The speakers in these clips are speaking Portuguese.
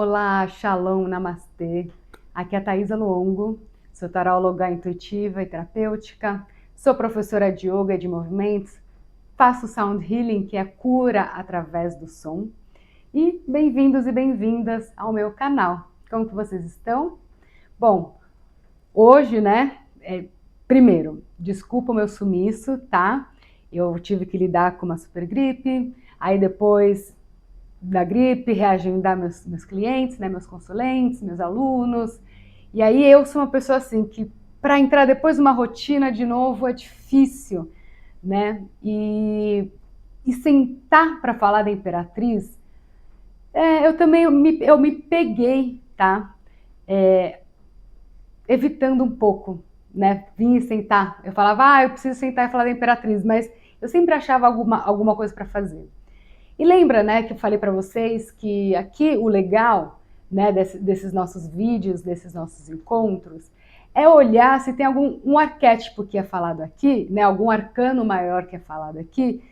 Olá, Shalom, Namastê. Aqui é a Thaisa Luongo, sou taróloga intuitiva e terapêutica, sou professora de yoga e de movimentos, faço sound healing, que é cura através do som. E bem-vindos e bem-vindas ao meu canal. Como que vocês estão? Bom, hoje, primeiro, desculpa o meu sumiço, tá? Eu tive que lidar com uma super gripe, aí depois da gripe, reagendar meus clientes, né, meus consulentes, meus alunos. E aí eu sou uma pessoa assim que para entrar depois numa rotina de novo é difícil, né? E sentar para falar da Imperatriz, eu me peguei, tá? Evitando um pouco, né? Vim sentar, eu falava, eu preciso sentar e falar da Imperatriz, mas eu sempre achava alguma coisa para fazer. E lembra, né, que eu falei para vocês que aqui o legal, né, desses nossos vídeos, desses nossos encontros, é olhar se tem algum arquétipo que é falado aqui, né, algum arcano maior que é falado aqui,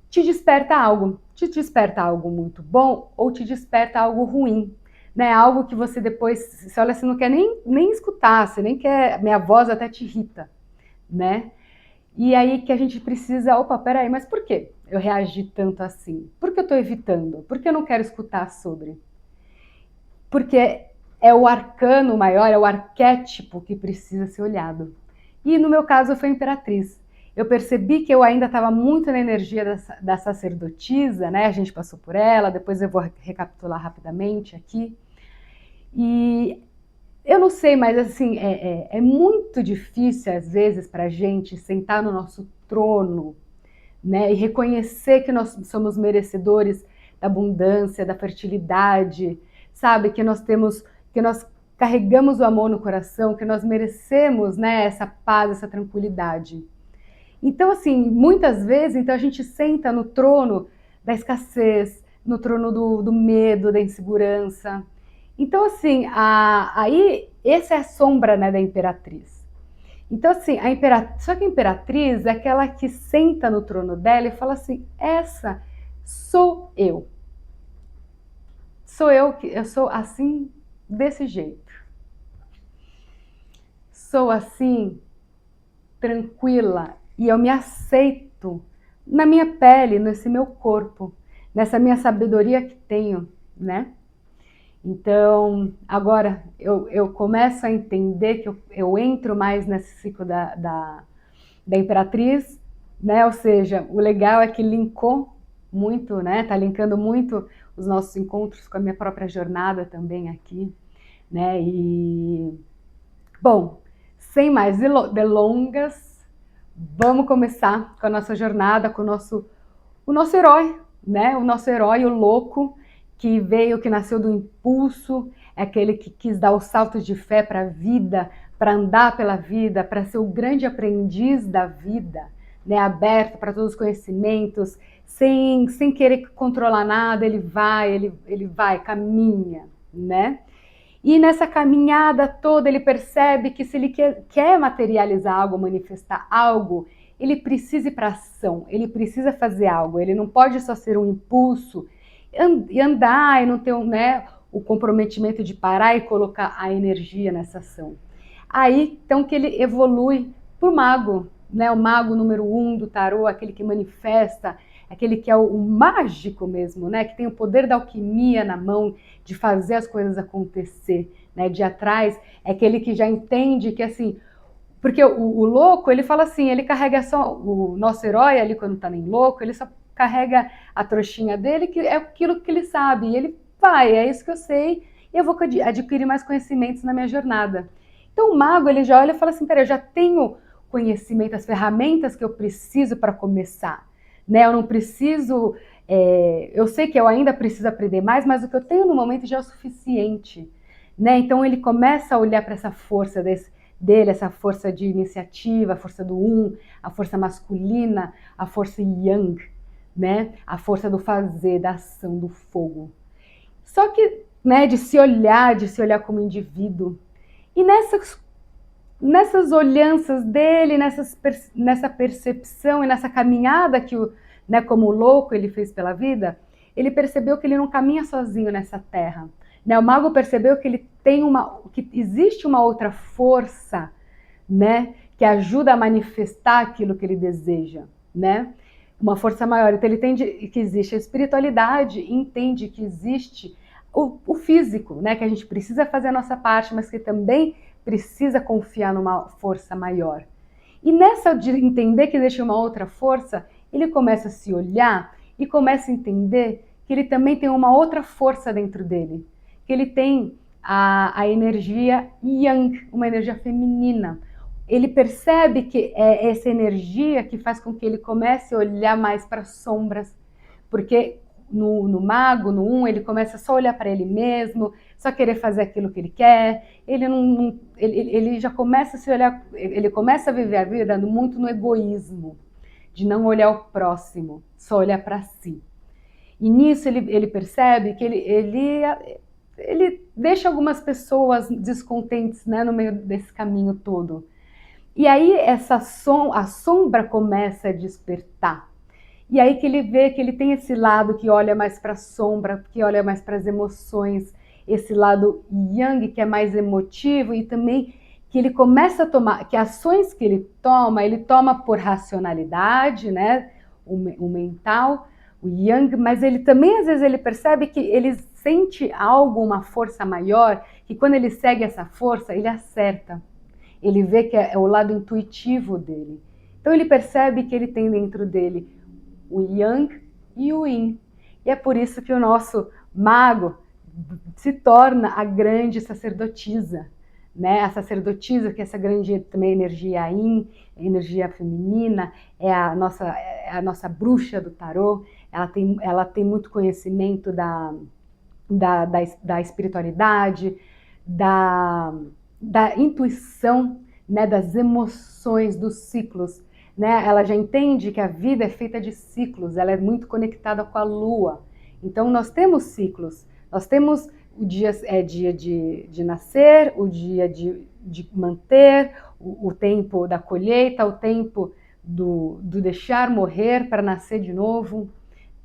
te desperta algo muito bom ou te desperta algo ruim, né, algo que você depois, você olha, você não quer nem escutar, você nem quer, minha voz até te irrita, né? E aí que a gente precisa, peraí, mas por que eu reagi tanto assim? Por que eu estou evitando? Por que eu não quero escutar sobre? Porque é o arcano maior, é o arquétipo que precisa ser olhado. E no meu caso foi a Imperatriz. Eu percebi que eu ainda estava muito na energia da sacerdotisa, né? A gente passou por ela, depois eu vou recapitular rapidamente aqui. E eu não sei, mas assim, é muito difícil às vezes para a gente sentar no nosso trono, né, e reconhecer que nós somos merecedores da abundância, da fertilidade, sabe, que nós carregamos o amor no coração, que nós merecemos, né, essa paz, essa tranquilidade. Então, assim, muitas vezes, então a gente senta no trono da escassez, no trono do medo, da insegurança. Então, assim, aí essa é a sombra, né, da Imperatriz. Então, assim, só que a Imperatriz é aquela que senta no trono dela e fala assim, essa sou eu. Eu sou assim, desse jeito. Sou assim, tranquila, e eu me aceito na minha pele, nesse meu corpo, nessa minha sabedoria que tenho, né? Então, agora eu começo a entender que eu entro mais nesse ciclo da Imperatriz, né? Ou seja, o legal é que linkou muito, né? Tá linkando muito os nossos encontros com a minha própria jornada também aqui, né? E, bom, sem mais delongas, vamos começar com a nossa jornada, com o nosso herói, né? O nosso herói, o louco, que veio, que nasceu do impulso, é aquele que quis dar o salto de fé para a vida, para andar pela vida, para ser o grande aprendiz da vida, né? Aberto para todos os conhecimentos, sem querer controlar nada, ele vai, caminha, né? E nessa caminhada toda ele percebe que se ele quer materializar algo, manifestar algo, ele precisa ir para ação, ele precisa fazer algo, ele não pode só ser um impulso e andar e não ter o comprometimento de parar e colocar a energia nessa ação. Aí, então, que ele evolui para o mago, né? O mago número 1 do tarô, aquele que manifesta, aquele que é o mágico mesmo, né? Que tem o poder da alquimia na mão, de fazer as coisas acontecer, né? De atrás, é aquele que já entende que, assim, porque o louco, ele fala assim, ele carrega só, o nosso herói ali quando tá nem louco, ele só carrega a trouxinha dele, que é aquilo que ele sabe, e ele vai, é isso que eu sei, e eu vou adquirir mais conhecimentos na minha jornada. Então o mago, ele já olha e fala assim, peraí, eu já tenho conhecimento, as ferramentas que eu preciso para começar, né? Eu não preciso, eu sei que eu ainda preciso aprender mais, mas o que eu tenho no momento já é o suficiente, né? Então ele começa a olhar para essa força dele, essa força de iniciativa, a força do a força masculina, a força yang, né? A força do fazer, da ação, do fogo. Só que, né, de se olhar como indivíduo. E nessas olhanças dele, nessa percepção e nessa caminhada que, né, como louco ele fez pela vida, ele percebeu que ele não caminha sozinho nessa terra, né? O mago percebeu que ele tem que existe uma outra força, né, que ajuda a manifestar aquilo que ele deseja, né? Uma força maior. Então ele entende que existe a espiritualidade, entende que existe o físico, né, que a gente precisa fazer a nossa parte, mas que também precisa confiar numa força maior. E nessa de entender que existe uma outra força, ele começa a se olhar e começa a entender que ele também tem uma outra força dentro dele, que ele tem a energia yang, uma energia feminina. Ele percebe que é essa energia que faz com que ele comece a olhar mais para as sombras, porque no mago, no ele começa só a olhar para ele mesmo, só querer fazer aquilo que ele quer, ele já começa a se olhar, ele começa a viver a vida muito no egoísmo, de não olhar o próximo, só olhar para si. E nisso ele percebe que ele deixa algumas pessoas descontentes, né, no meio desse caminho todo. E aí a sombra começa a despertar. E aí que ele vê que ele tem esse lado que olha mais para a sombra, que olha mais para as emoções, esse lado yang que é mais emotivo e também que ele começa a tomar, que ações que ele toma por racionalidade, né, o mental, o yang, mas ele também às vezes ele percebe que ele sente algo, uma força maior, que quando ele segue essa força, ele acerta. Ele vê que é o lado intuitivo dele. Então ele percebe que ele tem dentro dele o yang e o yin. E é por isso que o nosso mago se torna a grande sacerdotisa, né? A sacerdotisa, que é essa grande também energia yin, energia feminina, é a nossa bruxa do tarô. Ela tem muito conhecimento da espiritualidade, da intuição, né, das emoções, dos ciclos, né? Ela já entende que a vida é feita de ciclos, ela é muito conectada com a lua. Então nós temos ciclos, nós temos o dia de nascer, o dia de manter, o tempo da colheita, o tempo do deixar morrer para nascer de novo,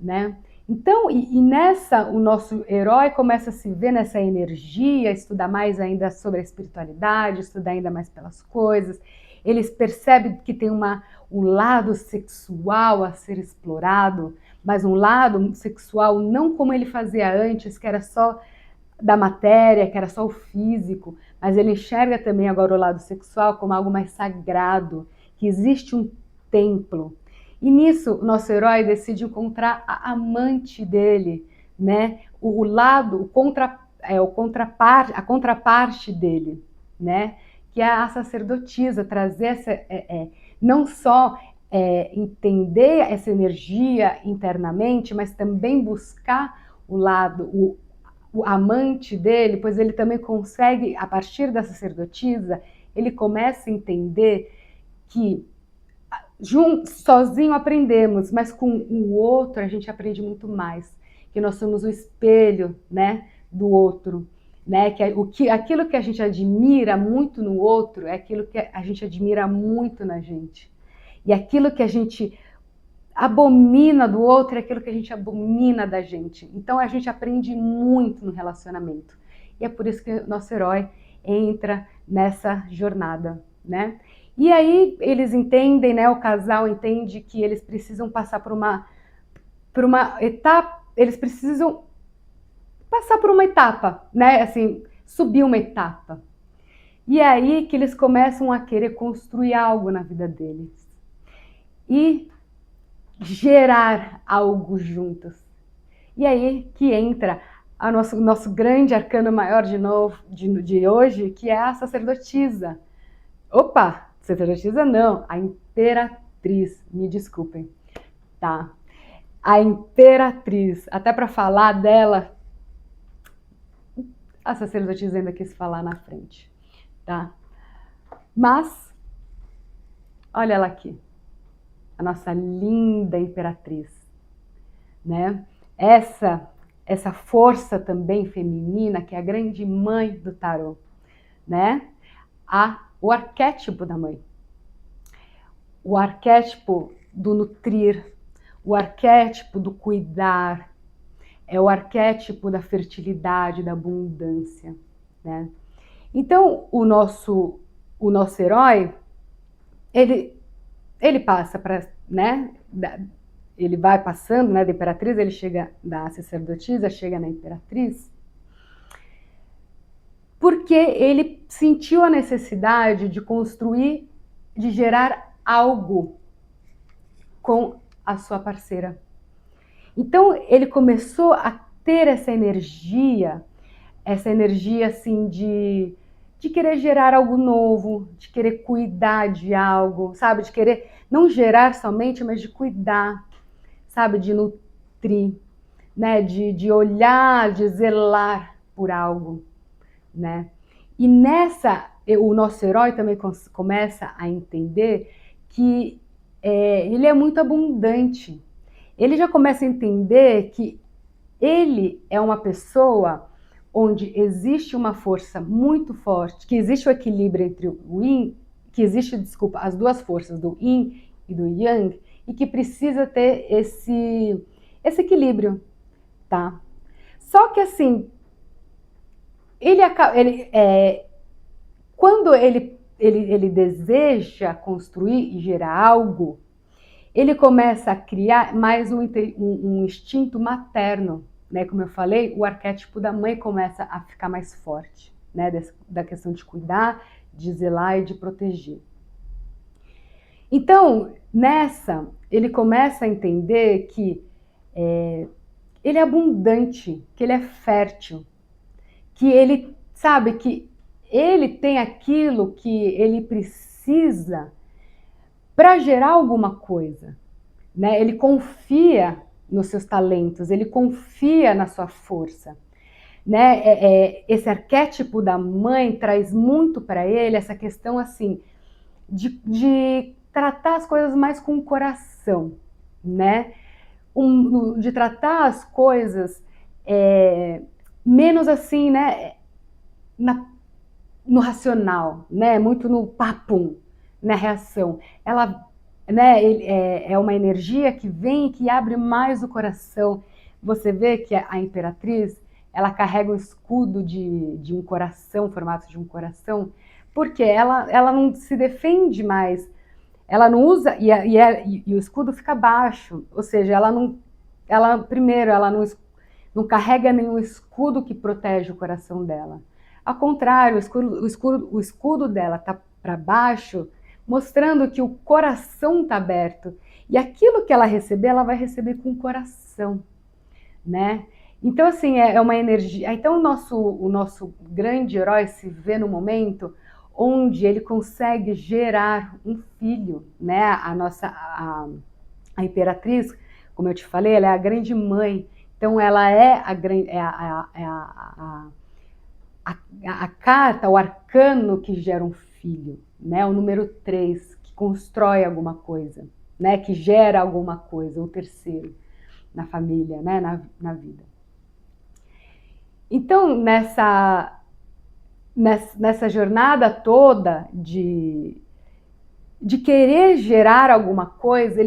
né? Então, nessa, o nosso herói começa a se ver nessa energia, estudar mais ainda sobre a espiritualidade, estudar ainda mais pelas coisas. Eles percebem que tem um lado sexual a ser explorado, mas um lado sexual não como ele fazia antes, que era só da matéria, que era só o físico, mas ele enxerga também agora o lado sexual como algo mais sagrado, que existe um templo. E nisso, o nosso herói decide encontrar a amante dele, né? A contraparte dele, né? Que é a sacerdotisa, trazer não só entender essa energia internamente, mas também buscar o amante dele, pois ele também consegue, a partir da sacerdotisa, ele começa a entender que sozinho aprendemos, mas com o outro a gente aprende muito mais, que nós somos o espelho, né, do outro, né, aquilo que a gente admira muito no outro é aquilo que a gente admira muito na gente, e aquilo que a gente abomina do outro é aquilo que a gente abomina da gente. Então a gente aprende muito no relacionamento, e é por isso que o nosso herói entra nessa jornada, né? E aí eles entendem, né? O casal entende que eles precisam passar por uma etapa, eles precisam passar por uma etapa, né? Assim, subir uma etapa. E é aí que eles começam a querer construir algo na vida deles e gerar algo juntos. E aí que entra o nosso grande arcano maior de hoje, que é a sacerdotisa. Opa! Sacerdotisa não, a imperatriz, me desculpem, tá? A imperatriz, até para falar dela, a sacerdotisa ainda quis falar na frente, tá? Mas, olha ela aqui, a nossa linda imperatriz, né? Essa força também feminina, que é a grande mãe do tarô, né? O arquétipo da mãe, o arquétipo do nutrir, o arquétipo do cuidar, é o arquétipo da fertilidade, da abundância, né? Então, o nosso herói, ele passa para, né, ele vai passando, né, da imperatriz, ele chega da sacerdotisa, chega na imperatriz, porque ele sentiu a necessidade de construir, de gerar algo com a sua parceira. Então, ele começou a ter essa energia assim de querer gerar algo novo, de querer cuidar de algo, sabe? De querer não gerar somente, mas de cuidar, sabe? De nutrir, né? De olhar, de zelar por algo, né? E o nosso herói também começa a entender que ele é muito abundante. Ele já começa a entender que ele é uma pessoa onde existe uma força muito forte, que existe o equilíbrio entre o yin, que existe, desculpa, as duas forças, do yin e do yang, e que precisa ter esse equilíbrio, tá? Só que assim, quando ele deseja construir e gerar algo, ele começa a criar mais um instinto materno, né? Como eu falei, o arquétipo da mãe começa a ficar mais forte, né? Da questão de cuidar, de zelar e de proteger. Então, ele começa a entender que ele é abundante, que ele é fértil, que ele sabe que ele tem aquilo que ele precisa para gerar alguma coisa, né? Ele confia nos seus talentos, ele confia na sua força, né? Esse arquétipo da mãe traz muito para ele essa questão assim de tratar as coisas mais com o coração, né? De tratar as coisas menos assim, né? No racional, né? Muito no papum, na reação. Ela, né? É uma energia que vem e que abre mais o coração. Você vê que a imperatriz, ela carrega o escudo de um coração, formato de um coração, porque ela não se defende mais. Ela não usa e o escudo fica baixo, ou seja, ela não carrega nenhum escudo que protege o coração dela. Ao contrário, o escudo dela está para baixo, mostrando que o coração está aberto. E aquilo que ela receber, ela vai receber com o coração, né? Então, assim, é uma energia. Então, o nosso grande herói se vê no momento onde ele consegue gerar um filho, né? A imperatriz, como eu te falei, ela é a grande mãe. Então, ela é a carta, o arcano que gera um filho, né? O número 3, que constrói alguma coisa, né? Que gera alguma coisa, o terceiro na família, né? Na vida. Então, nessa jornada toda de querer gerar alguma coisa,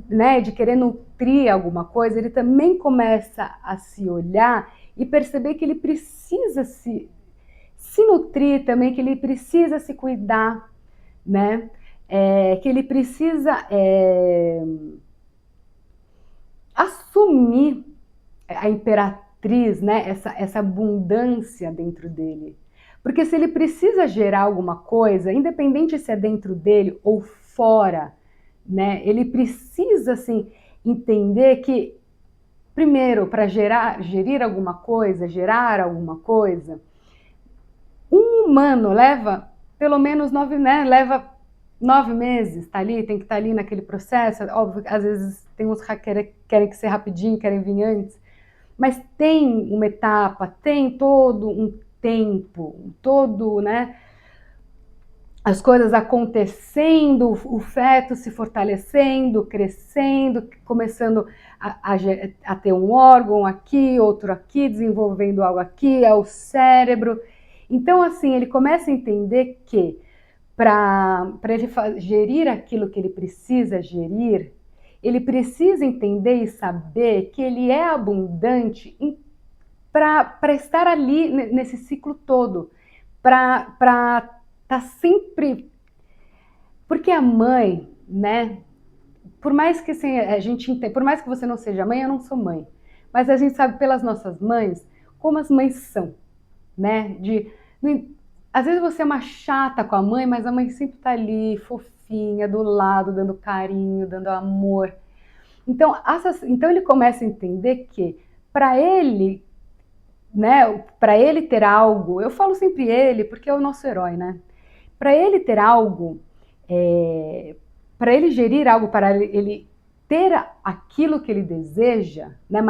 né, de querer nutrir alguma coisa, ele também começa a se olhar e perceber que ele precisa se nutrir também, que ele precisa se cuidar, né? Que ele precisa assumir a imperatriz, né? Essa abundância dentro dele. Porque se ele precisa gerar alguma coisa, independente se é dentro dele ou fora, né? Ele precisa, assim, entender que, primeiro, para gerar alguma coisa, um humano leva pelo menos 9, né? Leva 9 meses, tá ali, tem que estar ali naquele processo. Óbvio, às vezes tem uns que querem que ser rapidinho, querem vir antes, mas tem uma etapa, tem todo um tempo, todo, né? As coisas acontecendo, o feto se fortalecendo, crescendo, começando a ter um órgão aqui, outro aqui, desenvolvendo algo aqui, é o cérebro. Então, assim, ele começa a entender que para ele gerir aquilo que ele precisa gerir, ele precisa entender e saber que ele é abundante para estar ali nesse ciclo todo, para estar sempre... Porque a mãe, né? Por mais que assim, a gente entenda, por mais que você não seja mãe, eu não sou mãe, mas a gente sabe pelas nossas mães como as mães são, né? Às vezes você é uma chata com a mãe, mas a mãe sempre tá ali, fofinha, do lado, dando carinho, dando amor. Então ele começa a entender que para ele, né, para ele ter algo, eu falo sempre ele, porque é o nosso herói, né? Para ele ter algo, para ele gerir algo, para ele ter aquilo que ele deseja, né,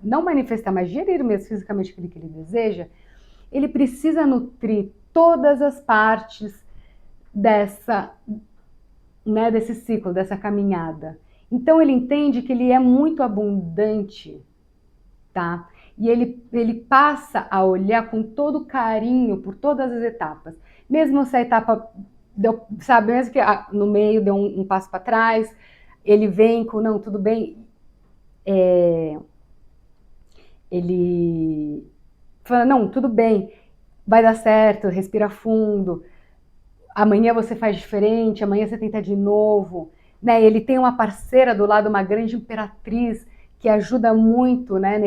não manifestar, mas gerir mesmo fisicamente aquilo que ele deseja, ele precisa nutrir todas as partes desse ciclo, dessa caminhada. Então ele entende que ele é muito abundante, tá? E ele passa a olhar com todo carinho por todas as etapas. Mesmo se a etapa deu, sabe, mesmo que no meio deu um passo para trás, ele vem com, não, tudo bem. Ele fala, não, tudo bem, vai dar certo, respira fundo, amanhã você faz diferente, amanhã você tenta de novo, né? Ele tem uma parceira do lado, uma grande imperatriz, que ajuda muito, né,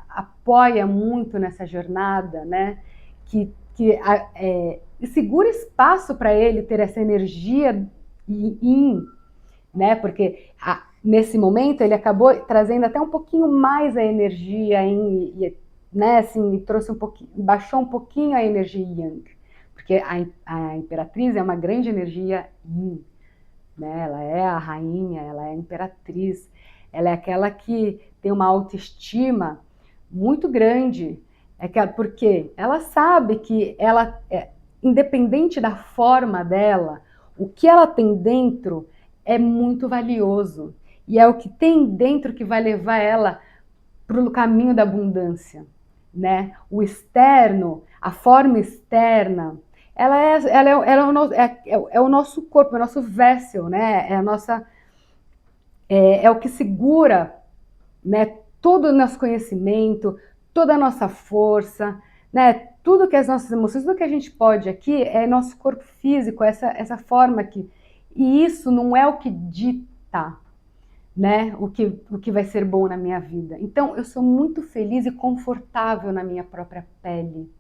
apoia muito nessa jornada, né, que segura espaço para ele ter essa energia né, porque nesse momento ele acabou trazendo até um pouquinho mais a energia né, assim, trouxe um pouquinho, baixou um pouquinho a energia Yang, porque a imperatriz é uma grande energia Yin, né? Ela é a rainha, ela é a imperatriz, ela é aquela que tem uma autoestima muito grande, porque ela sabe que independente da forma dela, o que ela tem dentro é muito valioso, e é o que tem dentro que vai levar ela para o caminho da abundância, né? O externo, a forma externa, é o nosso corpo, é o nosso vessel, né? É o que segura, né, todo o nosso conhecimento, toda a nossa força, né? Tudo que as nossas emoções, tudo que a gente pode aqui é nosso corpo físico, essa forma aqui. E isso não é o que dita, né, o que vai ser bom na minha vida. Então, eu sou muito feliz e confortável na minha própria pele.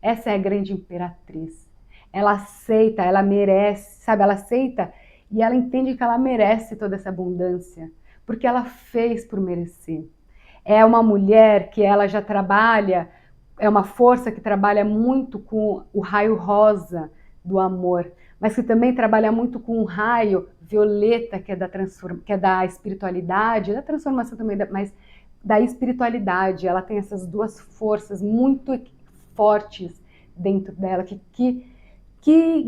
Essa é a grande imperatriz. Ela aceita, ela merece, sabe? Ela aceita e ela entende que ela merece toda essa abundância, porque ela fez por merecer. É uma mulher que ela já trabalha, é uma força que trabalha muito com o raio rosa do amor, mas que também trabalha muito com o raio violeta, que é da espiritualidade, da transformação também, mas da espiritualidade. Ela tem essas duas forças muito fortes dentro dela, que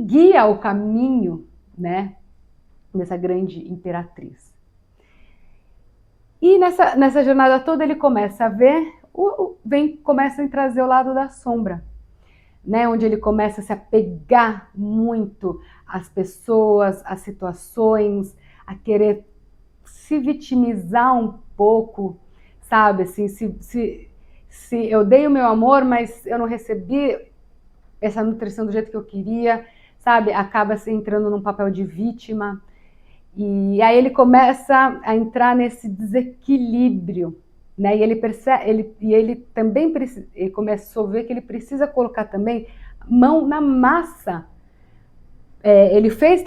guia o caminho, né, dessa grande imperatriz. E nessa jornada toda ele começa a ver, começa a trazer o lado da sombra, né, onde ele começa a se apegar muito às pessoas, às situações, a querer se vitimizar um pouco, sabe, assim, se eu dei o meu amor, mas eu não recebi essa nutrição do jeito que eu queria, sabe, acaba se entrando num papel de vítima. E aí ele começa a entrar nesse desequilíbrio, né? E ele percebe, ele também ele começou a ver que ele precisa colocar também mão na massa. Ele fez,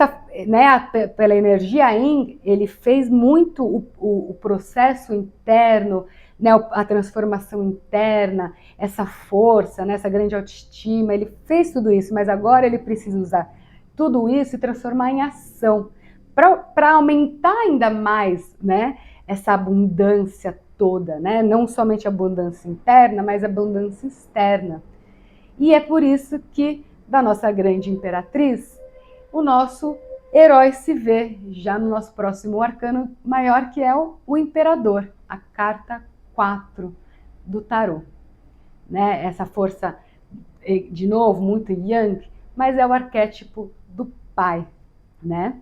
né, pela energia Yin, ele fez muito o processo interno, né, a transformação interna, essa força, né, essa grande autoestima. Ele fez tudo isso, mas agora ele precisa usar tudo isso e transformar em ação para aumentar ainda mais, né, essa abundância toda, né? Não somente a abundância interna, mas a abundância externa. E é por isso que, da nossa grande imperatriz, o nosso herói se vê já no nosso próximo arcano maior, que é o Imperador, a carta 4 do tarô. Né? Essa força, de novo, muito Yang, mas é o arquétipo do pai, né?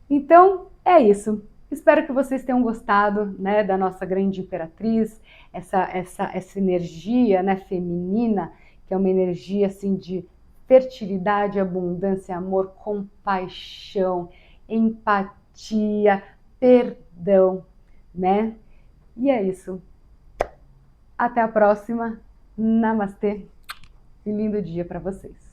Então, é isso. Espero que vocês tenham gostado, né, da nossa grande imperatriz, essa energia, né, feminina, que é uma energia assim de fertilidade, abundância, amor, compaixão, empatia, perdão, né? E é isso. Até a próxima. Namastê. E lindo dia para vocês.